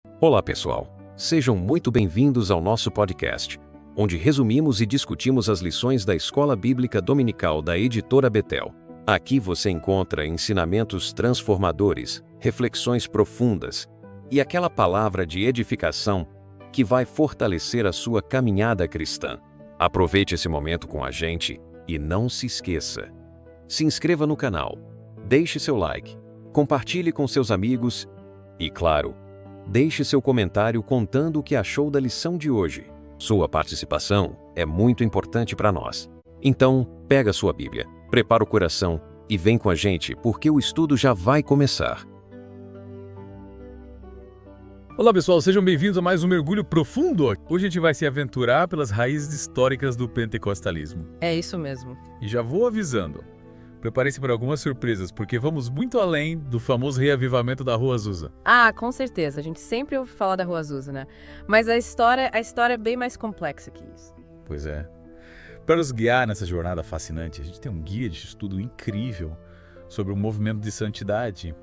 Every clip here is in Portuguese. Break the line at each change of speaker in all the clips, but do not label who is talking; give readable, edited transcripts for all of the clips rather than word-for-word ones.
Olá, pessoal. Sejam muito bem-vindos ao nosso podcast, onde resumimos e discutimos as lições da Escola Bíblica Dominical da Editora Betel. Aqui você encontra ensinamentos transformadores, reflexões profundas e aquela palavra de edificação que vai fortalecer a sua caminhada cristã. Aproveite esse momento com a gente e não se esqueça. Se inscreva no canal, deixe seu like, compartilhe com seus amigos e, claro, deixe seu comentário contando o que achou da lição de hoje. Sua participação é muito importante para nós. Então, pega sua Bíblia, prepara o coração e vem com a gente porque o estudo já vai começar.
Olá pessoal, sejam bem-vindos a mais um mergulho profundo. Hoje a gente vai se aventurar pelas raízes históricas do pentecostalismo.
É isso mesmo.
E já vou avisando, preparem-se para algumas surpresas, porque vamos muito além do famoso reavivamento da Rua Azusa.
Ah, com certeza. A gente sempre ouve falar da Rua Azusa, né? Mas a história é bem mais complexa que isso.
Pois é. Para nos guiar nessa jornada fascinante, a gente tem um guia de estudo incrível sobre o movimento de santidade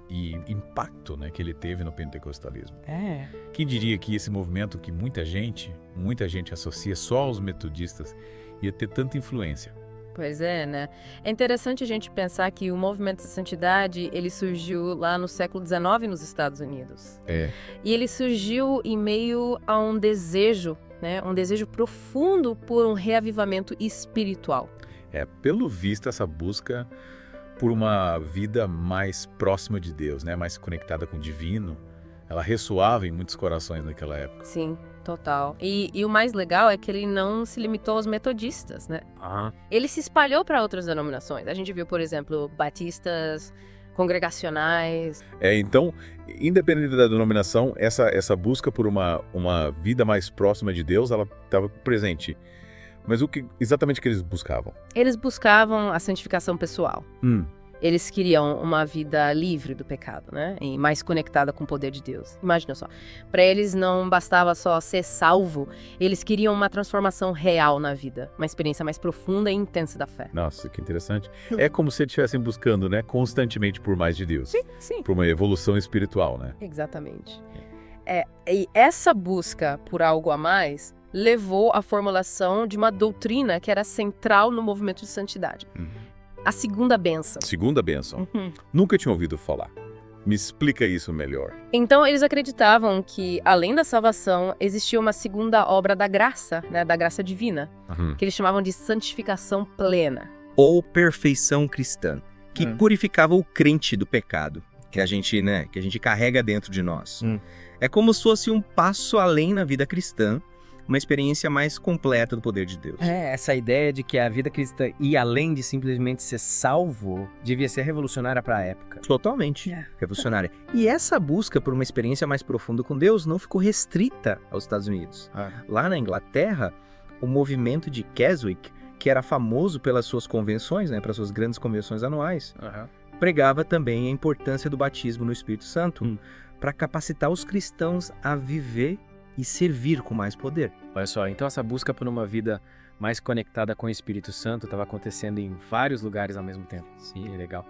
e impacto, né, que ele teve no pentecostalismo.
É.
Quem diria que esse movimento que muita gente associa só aos metodistas ia ter tanta influência?
Pois é, né? É interessante a gente pensar que o movimento de santidade, ele surgiu lá no século XIX nos Estados Unidos.
É.
E ele surgiu em meio a um desejo, né? Um desejo profundo por um reavivamento espiritual.
Pelo visto, essa busca por uma vida mais próxima de Deus, né? Mais conectada com o divino, ela ressoava em muitos corações naquela época.
Sim, total. E o mais legal é que ele não se limitou aos metodistas, né? Ele se espalhou para outras denominações. A gente viu, por exemplo, batistas, congregacionais.
Então, independente da denominação, essa busca por uma vida mais próxima de Deus, ela estava presente. Mas exatamente o que eles buscavam?
Eles buscavam a santificação pessoal. Eles queriam uma vida livre do pecado, né? E mais conectada com o poder de Deus. Imagina só. Para eles não bastava só ser salvo, eles queriam uma transformação real na vida. Uma experiência mais profunda e intensa da fé.
Nossa, que interessante. É como se eles estivessem buscando, né, constantemente por mais de Deus.
Sim.
Por uma evolução espiritual, né?
Exatamente. E essa busca por algo a mais levou à formulação de uma doutrina que era central no movimento de santidade. A segunda bênção.
Segunda bênção. Nunca tinha ouvido falar. Me explica isso melhor.
Então, eles acreditavam que, além da salvação, existia uma segunda obra da graça, né, da graça divina, que eles chamavam de santificação plena.
Ou perfeição cristã, que purificava o crente do pecado, que a gente carrega dentro de nós. É como se fosse um passo além na vida cristã, uma experiência mais completa do poder de Deus.
Essa ideia de que a vida cristã ia além de simplesmente ser salvo, devia ser revolucionária para a época.
Totalmente revolucionária. E essa busca por uma experiência mais profunda com Deus não ficou restrita aos Estados Unidos. Lá na Inglaterra, o movimento de Keswick, que era famoso pelas suas convenções, né, pelas suas grandes convenções anuais, pregava também a importância do batismo no Espírito Santo para capacitar os cristãos a viver e servir com mais poder.
Olha só, então essa busca por uma vida mais conectada com o Espírito Santo estava acontecendo em vários lugares ao mesmo tempo. Sim, legal.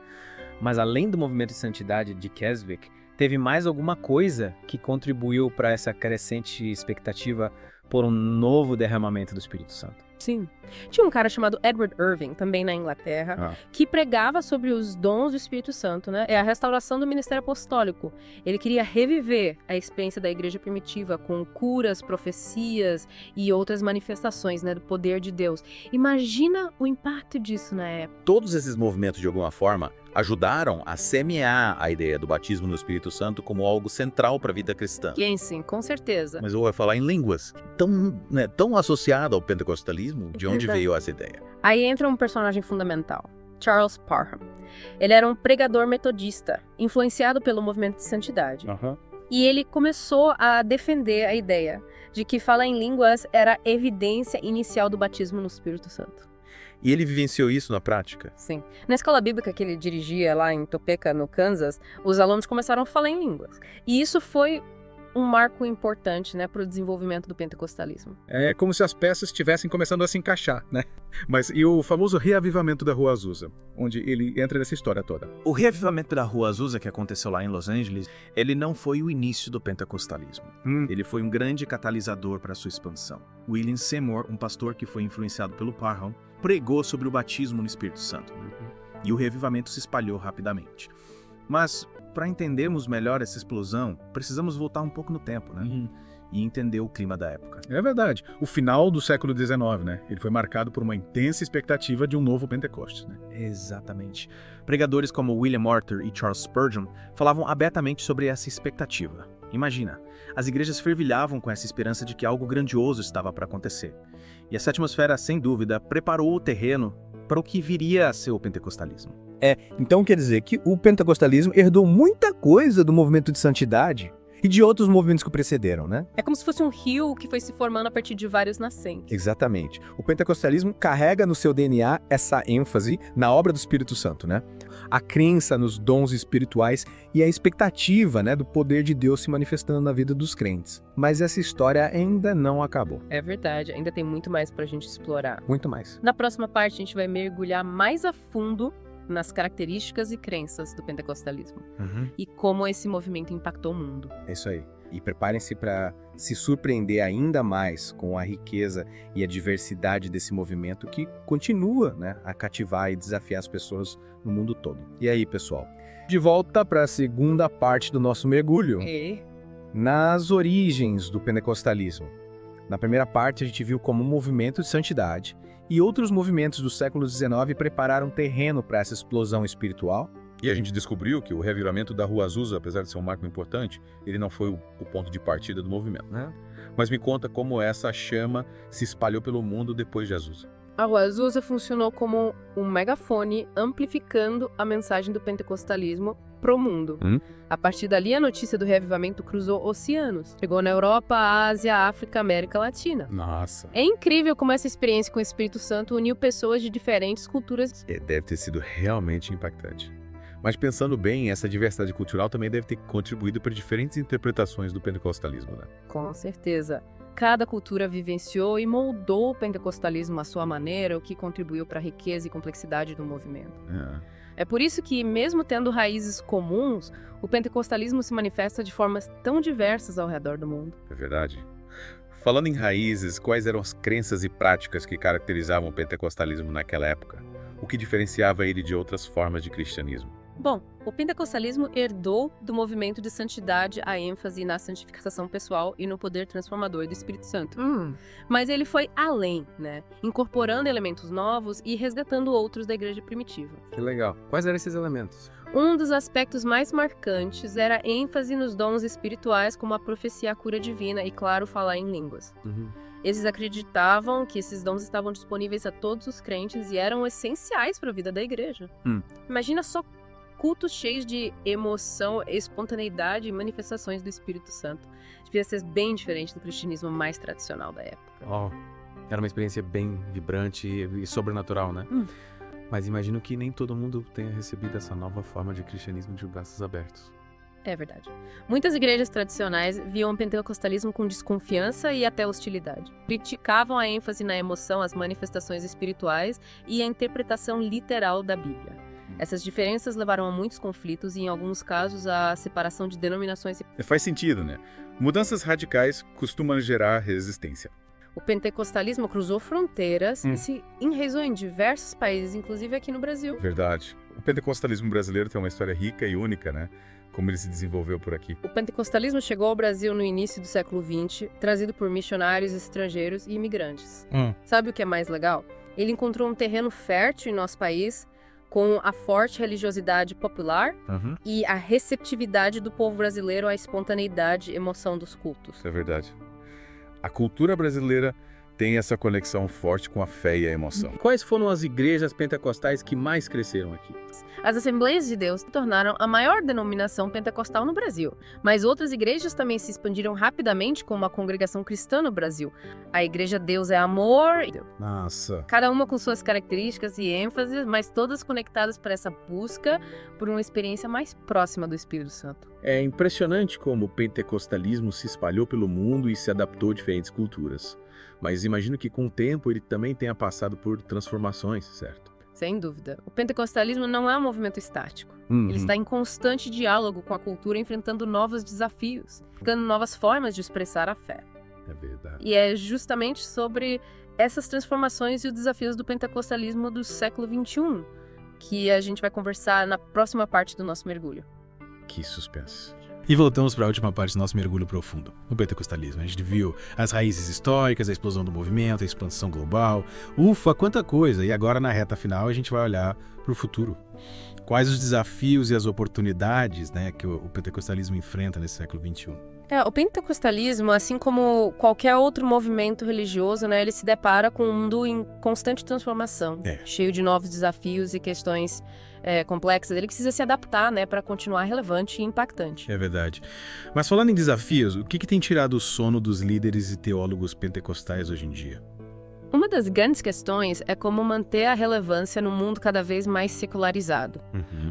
Mas além do movimento de santidade de Keswick, teve mais alguma coisa que contribuiu para essa crescente expectativa por um novo derramamento do Espírito Santo?
Sim. Tinha um cara chamado Edward Irving, também na Inglaterra, que pregava sobre os dons do Espírito Santo, né? É a restauração do ministério apostólico. Ele queria reviver a experiência da igreja primitiva com curas, profecias e outras manifestações, né, do poder de Deus. Imagina o impacto disso na época.
Todos esses movimentos, de alguma forma, ajudaram a semear a ideia do batismo no Espírito Santo como algo central para a vida cristã.
Sim, com certeza.
Mas eu vou falar em línguas tão associado ao pentecostalismo, de onde veio essa ideia?
Aí entra um personagem fundamental, Charles Parham. Ele era um pregador metodista, influenciado pelo movimento de santidade. E ele começou a defender a ideia de que falar em línguas era a evidência inicial do batismo no Espírito Santo.
E ele vivenciou isso na prática?
Sim. Na escola bíblica que ele dirigia lá em Topeka, no Kansas, os alunos começaram a falar em línguas. E isso foi um marco importante, né, para o desenvolvimento do pentecostalismo.
É como se as peças estivessem começando a se encaixar, né? Mas e o famoso reavivamento da Rua Azusa, onde ele entra nessa história toda?
O reavivamento da Rua Azusa, que aconteceu lá em Los Angeles, ele não foi o início do pentecostalismo. Ele foi um grande catalisador para a sua expansão. William Seymour, um pastor que foi influenciado pelo Parham, pregou sobre o batismo no Espírito Santo. E o reavivamento se espalhou rapidamente. Mas, para entendermos melhor essa explosão, precisamos voltar um pouco no tempo, né? E entender o clima da época.
É verdade. O final do século XIX, né? Ele foi marcado por uma intensa expectativa de um novo Pentecostes, né?
Exatamente. Pregadores como William Orter e Charles Spurgeon falavam abertamente sobre essa expectativa. Imagina, as igrejas fervilhavam com essa esperança de que algo grandioso estava para acontecer. E essa atmosfera, sem dúvida, preparou o terreno para o que viria a ser o pentecostalismo.
Então quer dizer que o pentecostalismo herdou muita coisa do movimento de santidade e de outros movimentos que o precederam, né?
É como se fosse um rio que foi se formando a partir de vários nascentes.
Exatamente. O pentecostalismo carrega no seu DNA essa ênfase na obra do Espírito Santo, né? A crença nos dons espirituais e a expectativa, né, do poder de Deus se manifestando na vida dos crentes. Mas essa história ainda não acabou.
É verdade, ainda tem muito mais pra gente explorar.
Muito mais.
Na próxima parte, a gente vai mergulhar mais a fundo nas características e crenças do pentecostalismo e como esse movimento impactou o mundo.
É isso aí. E preparem-se para se surpreender ainda mais com a riqueza e a diversidade desse movimento que continua, né, a cativar e desafiar as pessoas no mundo todo. E aí, pessoal? De volta para a segunda parte do nosso mergulho nas origens do pentecostalismo. Na primeira parte, a gente viu como um movimento de santidade e outros movimentos do século XIX prepararam terreno para essa explosão espiritual.
E a gente descobriu que o reavivamento da Rua Azusa, apesar de ser um marco importante, ele não foi o ponto de partida do movimento, né? Mas me conta como essa chama se espalhou pelo mundo depois de Azusa.
A Rua Azusa funcionou como um megafone amplificando a mensagem do pentecostalismo pro mundo. A partir dali, a notícia do reavivamento cruzou oceanos. Chegou na Europa, Ásia, África, América Latina.
Nossa!
É incrível como essa experiência com o Espírito Santo uniu pessoas de diferentes culturas.
Deve ter sido realmente impactante. Mas pensando bem, essa diversidade cultural também deve ter contribuído para diferentes interpretações do pentecostalismo, né?
Com certeza. Cada cultura vivenciou e moldou o pentecostalismo à sua maneira, o que contribuiu para a riqueza e complexidade do movimento. É por isso que, mesmo tendo raízes comuns, o pentecostalismo se manifesta de formas tão diversas ao redor do mundo.
É verdade. Falando em raízes, quais eram as crenças e práticas que caracterizavam o pentecostalismo naquela época? O que diferenciava ele de outras formas de cristianismo?
Bom, o pentecostalismo herdou do movimento de santidade a ênfase na santificação pessoal e no poder transformador do Espírito Santo. Mas ele foi além, né? Incorporando elementos novos e resgatando outros da igreja primitiva.
Que legal. Quais eram esses elementos?
Um dos aspectos mais marcantes era a ênfase nos dons espirituais, como a profecia, a cura divina e, claro, falar em línguas. Eles acreditavam que esses dons estavam disponíveis a todos os crentes e eram essenciais para a vida da igreja. Imagina só cultos cheios de emoção, espontaneidade e manifestações do Espírito Santo. Devia ser bem diferente do cristianismo mais tradicional da época.
Era uma experiência bem vibrante e sobrenatural, né? Mas imagino que nem todo mundo tenha recebido essa nova forma de cristianismo de braços abertos.
É verdade. Muitas igrejas tradicionais viam o pentecostalismo com desconfiança e até hostilidade. Criticavam a ênfase na emoção, as manifestações espirituais e a interpretação literal da Bíblia. Essas diferenças levaram a muitos conflitos e, em alguns casos, a separação de denominações.
Faz sentido, né? Mudanças radicais costumam gerar resistência.
O pentecostalismo cruzou fronteiras e se enraizou em diversos países, inclusive aqui no Brasil.
Verdade. O pentecostalismo brasileiro tem uma história rica e única, né? Como ele se desenvolveu por aqui.
O pentecostalismo chegou ao Brasil no início do século XX, trazido por missionários estrangeiros e imigrantes. Sabe o que é mais legal? Ele encontrou um terreno fértil em nosso país, com a forte religiosidade popular e a receptividade do povo brasileiro à espontaneidade e emoção dos cultos.
É verdade. A cultura brasileira tem essa conexão forte com a fé e a emoção.
Quais foram as igrejas pentecostais que mais cresceram aqui?
As Assembleias de Deus se tornaram a maior denominação pentecostal no Brasil, mas outras igrejas também se expandiram rapidamente como a Congregação Cristã no Brasil. A Igreja Deus é Amor.
Nossa!
Cada uma com suas características e ênfases, mas todas conectadas para essa busca por uma experiência mais próxima do Espírito Santo.
É impressionante como o pentecostalismo se espalhou pelo mundo e se adaptou a diferentes culturas. Mas imagino que com o tempo ele também tenha passado por transformações, certo?
Sem dúvida. O pentecostalismo não é um movimento estático. Ele está em constante diálogo com a cultura, enfrentando novos desafios, buscando novas formas de expressar a fé.
É verdade.
E é justamente sobre essas transformações e os desafios do pentecostalismo do século XXI que a gente vai conversar na próxima parte do nosso mergulho.
Que suspense.
E voltamos para a última parte do nosso mergulho profundo, no pentecostalismo. A gente viu as raízes históricas, a explosão do movimento, a expansão global. Ufa, quanta coisa! E agora, na reta final, a gente vai olhar para o futuro. Quais os desafios e as oportunidades, né, que o pentecostalismo enfrenta nesse século XXI?
O pentecostalismo, assim como qualquer outro movimento religioso, né, ele se depara com um mundo em constante transformação, cheio de novos desafios e questões complexas. Ele precisa se adaptar, né, para continuar relevante e impactante.
É verdade. Mas falando em desafios, o que tem tirado o sono dos líderes e teólogos pentecostais hoje em dia?
Uma das grandes questões é como manter a relevância num mundo cada vez mais secularizado,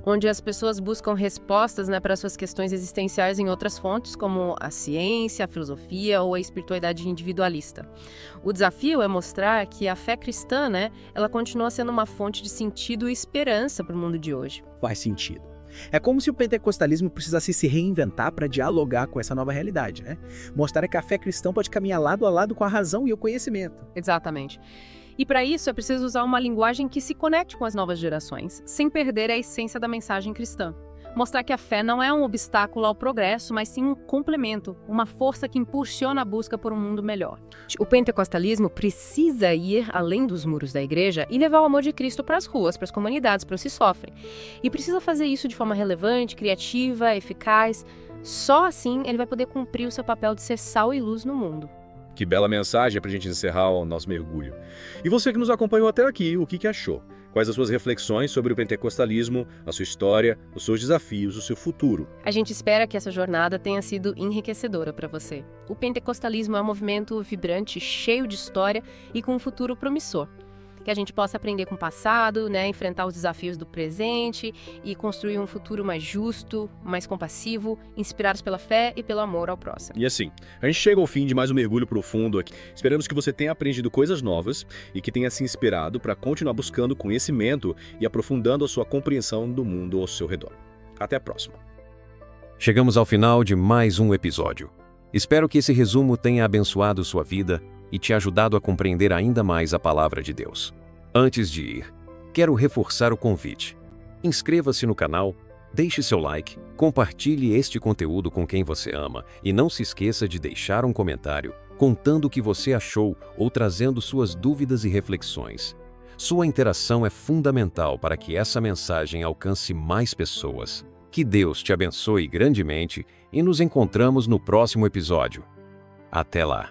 onde as pessoas buscam respostas, né, para suas questões existenciais em outras fontes, como a ciência, a filosofia ou a espiritualidade individualista. O desafio é mostrar que a fé cristã, né, ela continua sendo uma fonte de sentido e esperança para o mundo de hoje.
Faz sentido. É como se o pentecostalismo precisasse se reinventar para dialogar com essa nova realidade, né? Mostrar que a fé cristã pode caminhar lado a lado com a razão e o conhecimento.
Exatamente. E para isso é preciso usar uma linguagem que se conecte com as novas gerações, sem perder a essência da mensagem cristã. Mostrar que a fé não é um obstáculo ao progresso, mas sim um complemento, uma força que impulsiona a busca por um mundo melhor. O pentecostalismo precisa ir além dos muros da igreja e levar o amor de Cristo para as ruas, para as comunidades, para os que sofrem. E precisa fazer isso de forma relevante, criativa, eficaz. Só assim ele vai poder cumprir o seu papel de ser sal e luz no mundo.
Que bela mensagem para a gente encerrar o nosso mergulho. E você que nos acompanhou até aqui, o que achou? Quais as suas reflexões sobre o pentecostalismo, a sua história, os seus desafios, o seu futuro?
A gente espera que essa jornada tenha sido enriquecedora para você. O pentecostalismo é um movimento vibrante, cheio de história e com um futuro promissor. Que a gente possa aprender com o passado, né, enfrentar os desafios do presente e construir um futuro mais justo, mais compassivo, inspirados pela fé e pelo amor ao próximo.
E assim, a gente chega ao fim de mais um mergulho profundo aqui. Esperamos que você tenha aprendido coisas novas e que tenha se inspirado para continuar buscando conhecimento e aprofundando a sua compreensão do mundo ao seu redor. Até a próxima. Chegamos ao final de mais um episódio. Espero que esse resumo tenha abençoado sua vida e te ajudado a compreender ainda mais a palavra de Deus. Antes de ir, quero reforçar o convite. Inscreva-se no canal, deixe seu like, compartilhe este conteúdo com quem você ama e não se esqueça de deixar um comentário contando o que você achou ou trazendo suas dúvidas e reflexões. Sua interação é fundamental para que essa mensagem alcance mais pessoas. Que Deus te abençoe grandemente e nos encontramos no próximo episódio. Até lá!